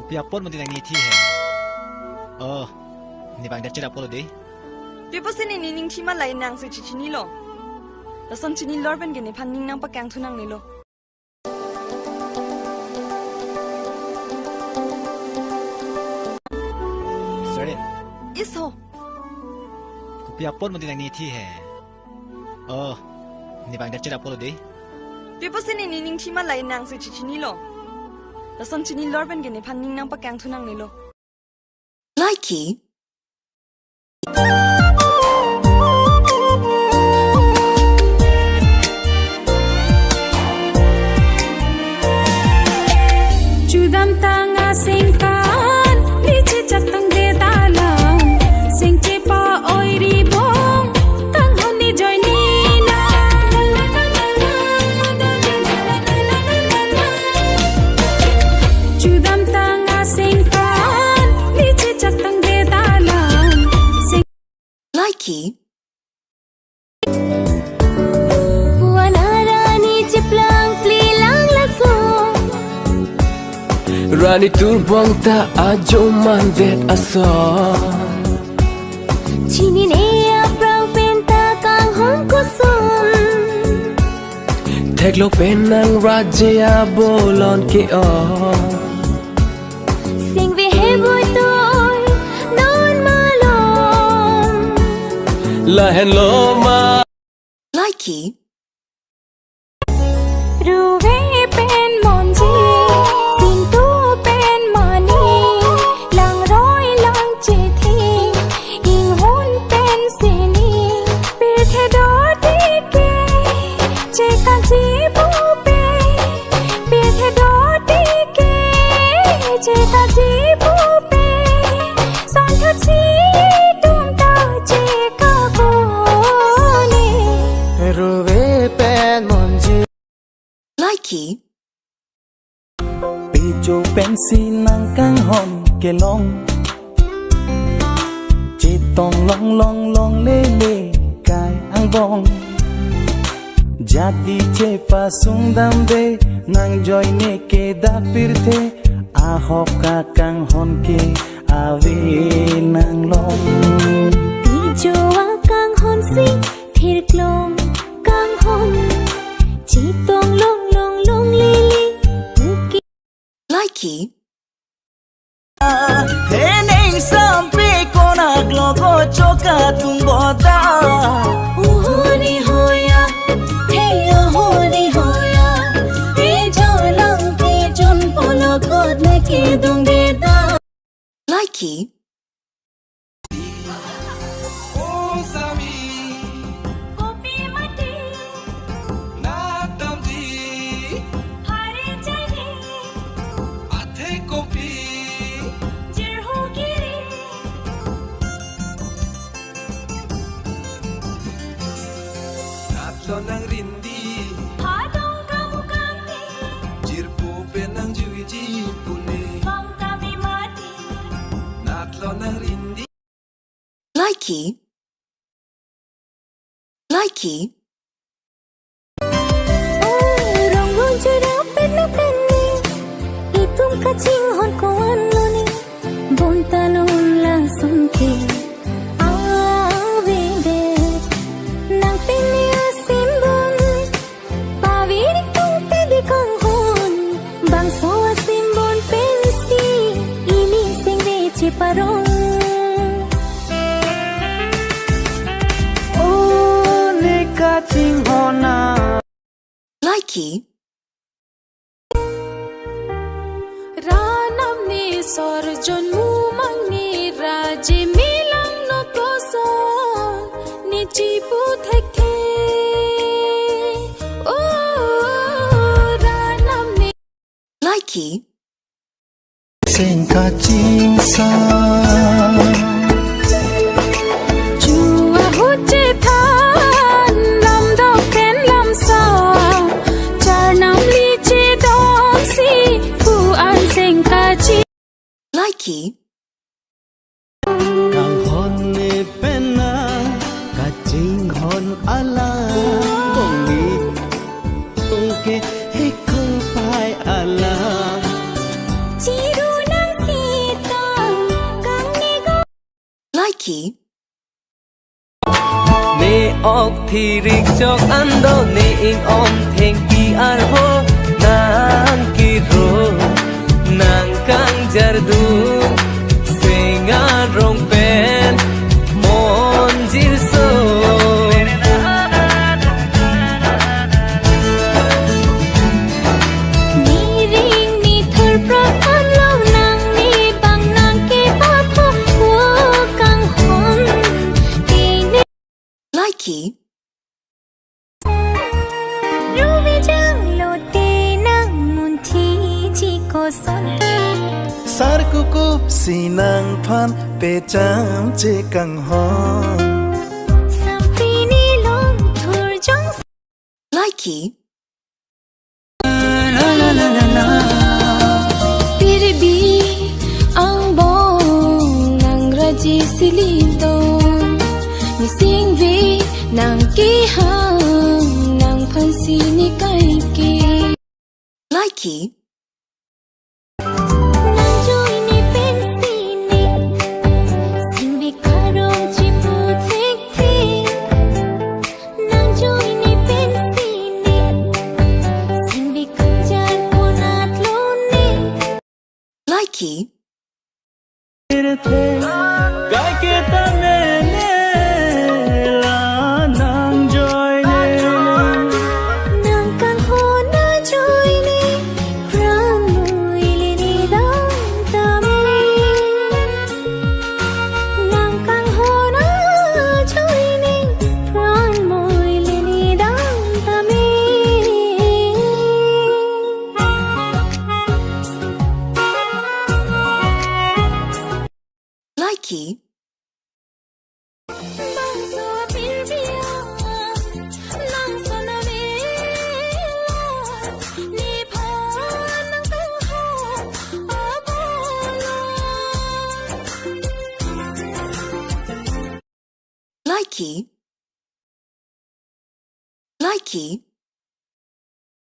Pia pon mo tinang ngiti he. Oh, ni bang dacera polo deh. Pipo sini ning chima lai nang su chichini lo. La son chini lor ben gene phan ning nang pa kang thunang ni lo. Sorry. Iso. Pia pon mo tinang ngiti he. Oh, ni bang dacera polo deh. Pipo sini ning chima lai nang su chichini lo. La son chini lor ben gene phan ning nang pa kang thunang ni lo. Likey. Chudam tanga singkan lichi chatang de dalam singche pa oiri bong tang honi joini na Chudam tanga singkan lichi chatang de dalam Likey. Rani turbang ta ajo mandet asa Chinin ea prang penta kang hong kusum Theklo penang rajya bolon ke o Sing ve he vui tôi non malom Lahen lo ma Likey. Ruve pen monji Sing tu pen mani Lang roi lang chi thi Ing hôn pen sini Bir the do di ke Che kan chi bu pe Bir the do di ke Che kan chi bu pe Son thật chi tum ta che ka bo ni Ruve pen monji Likey. Pijo pensi nang kang hon kelong Chitong long long long le le kai ang bong Jati che pasung dambe nang joy ne ke da pirte Ahok ka kang hon ke ave nang long Pijo kang hon si thir klong kang hon Chi tong long long long li li Uki Likey. Thế nên sampai kona glogo choka tung bota Hori hoya Hey hori hoya Hey jo lang ke chon polo god ne ke dong de da Likey. Kopi mati Hari jani Jir ho giri Nang rindi Hadong kamu kami jirpu penang juiji pune Bang kami mati Natlo nang rindi Likey. Likey. Rong rong jura penna penni Itum kaching hon ko anlo ni Bonta non langsung ke Ave de Nang penni asim bon Paviri tung pedi kang hon Bang so asim bon pensi Ini sing veche parong Kaching hona Likey. Ranam ni sorjon mumang ni raji milang no koso ni chipu thekhe Oh ranam ni Likey. Sing kaching sa chua hoche than lam do ken lam sa char nam li che dong si pu an sing ka chi Likey. kang hon ne pena kaching hon ala bongi tungke hekol pai ala chiru nang Likey. Nê ốc thì rịch chọc ăn đâu nê in om thèn kỳ ar ho nàng kỳ rô nàng căng jar du senga rong pen mon jir so ni ring ni thur pra an lo nang ni bang nang ke pa pho wo kang hon ti ni Likey. ruby jang lo te nang mun thi chi ko son sar kukup sinang phan pe cham che kang hon sam pri ni long thur jong Likey. pirbi ang bong nang raji silito ni singvi nang ki hang nang phansi ni kai ki Likey. nang joy ni pensi ni singvi karong chi pu thek thi nang joy ni pensi ni singvi kanjar ko nat lo ni Likey. gai ke ta ne la nang joy ne nang kan ho na joy ni pran mui li ni dang ta me nang kan ho na joy ni pran mui li ni dang ta me Likey. nang so pil bia nang so na me ni pha nang kan ho abolo Likey. Likey.